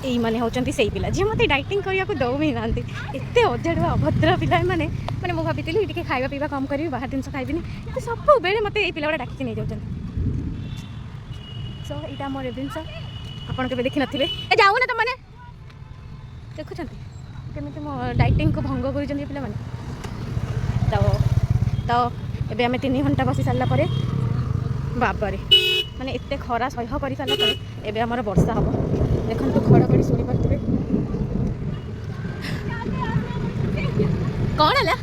यही मैंने होती से पिला जी मत डाइटिंग करने को दौ ही ना एत अजाड़ुआ अभद्र पिला मैंने मैंने मुझे भाभी टे खावा पीवा कम करी बाहर जिन खाइबी सब बेले मत ये पिला डाकी नहीं जाऊँ सो यहाँ मोर रेभेन्सा आपड़ के देखी नी जाऊ ना तुम मैंने देखुं केमी मो डाइटिंग को भंग कर पिला तो ये आम 3 घंटा बसी सारापर बाबारे माने एत खरा सह्य कर सारापर एवं आमर वर्षा हम देखो घड़घड़ी शुणी पारे कौन है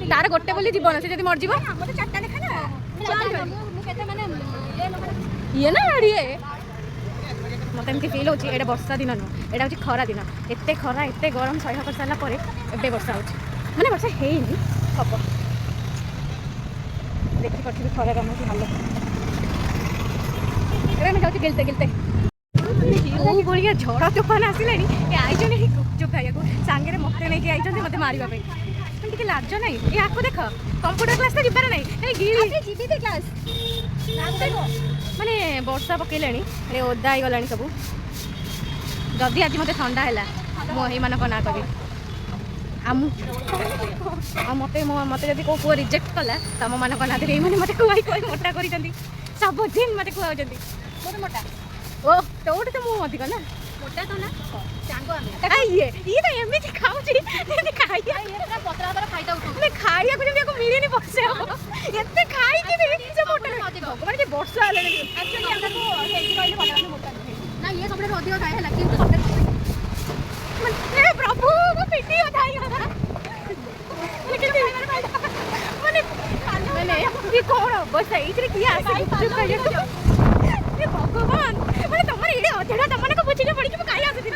तार गोटे बोली जीवन से जब मरजी ये ना ये मत एमती फिल हो वर्षा दिन नुह यहाँ हूँ खरा दिन एत खरा एत गरम सह्य कर सारापर एवं वर्षा हो मैंने वर्षा है हम देखी पड़ी खरा कम भल जाऊँ गिलते गिलते भाया झड़ तोफान आसला आई गुपचुप खाया सांगे मत नहीं आई मत मारे टे लाज ना या देख कंप्यूटर क्लास तो जीवार ना क्लास माने वर्षा पकड़े ओदा हो गला सब जदि आज मत ठंडा है मुझे मान ना करी मत मत जब कौ पुआ रिजेक्ट कला तुम मान ना दे मत खुआई मोटा कर सब दिन मत खुआ मोटा ओ तोटे तो मुझे अधिक ना मोटा तो ना ये तो एमती खाऊँगी खाया मिलनी बसे एत खाई मोटा वर्षा ना ये सब अधिक खाए प्रभु मो पिटी मैंने कौन अवस्था ये किए आस भगवान मैंने तुम ये अधेड़ा तुम बुझे पड़ी कहीं आसती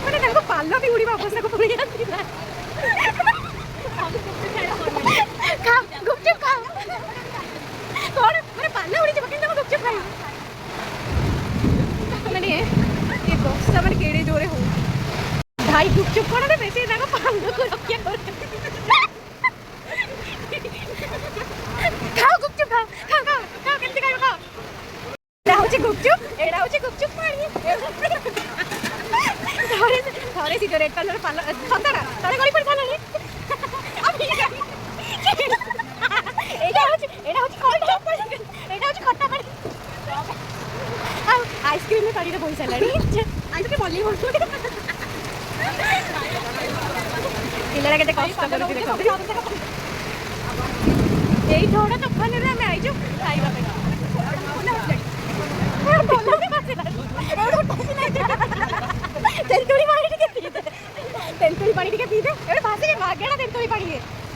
मैंने पाल भी उड़ा अवस्था को पड़ी गुपचुप खाओ कौन मैंने पाल उड़ी गुपचुप खाई मैंने ये वर्षा मैंने केड़े जोरे हो भाई गुपचुप कौन बेसी पाल को रक्षा कर खाओ गुपचुप खाओ खाओ खाओ खाओ केमती खाओ खाओ गुपचुप एड़ा हूँ गुपचुप थोड़े सी जो रेड कलर पाल सतरा थोड़े गड़ी पड़ सारे आइसक्रीम में पानी बोई सारा आइसक्रीम मल्ली पिला के कष्ट कर यही थोड़ा तोफान में आम आईचु खाइबा तेंतुड़ी पानी पीदे भाषे मागेड़ा तेंतुड़ी पानी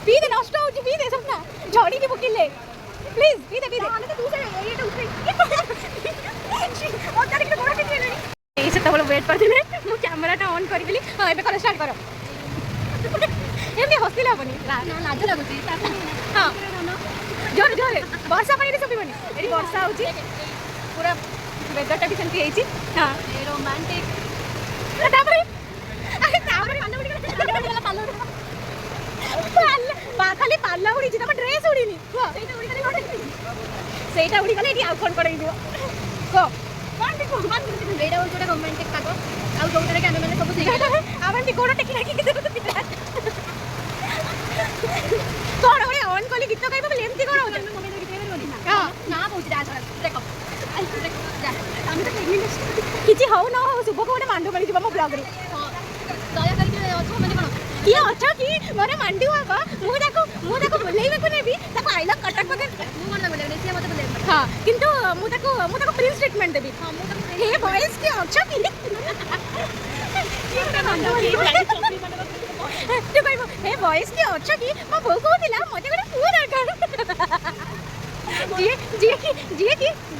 पीदे नष्ट हो पीदे सब ना झड़ी की बुकिले प्लीज पीदे पीदे से वेट कर कैमेरा ऑन कर हाँ ए स्टार्ट कर एमती हसिले हेनी लाज लगुच हाँ जोर जोर वर्षा पानी शुभन ये वर्षा हो पूरा वेदरटा भी सेमती हाँ रोमांटिक खाली पाला उड़ी तुम ड्रेस उड़ी से उड़ी गले ये आउ कौन कड़े कह एटा हूँ गोटे रोमांटिक पाग आउ जो आम मैंने सब आम गोड़ टेकी कौन गोटे ऑन कली गीत गाइब एमती कौन ना देख किसी हो न हो शुभ को गोटे मांडू मिल जाए मो ब्लॉग किए अच्छा कि मोर मांडी हम मुझे बुलेबा को नेबी आई लव कटक बगैर हाँ किंतु मुझे प्रिंस ट्रीटमेंट देवी हे बॉयज के अच्छा कि तू कह हे बॉयज के अच्छा कि मो बो कहला मते गोटे पुआ दरकार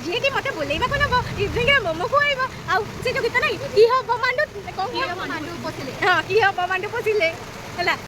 जी कि मत बुलेबा को नब इवनिंग मोमो खुआब आउ से जो गीत ना कि हम मांडू हाँ कि हम मांडू पशिले है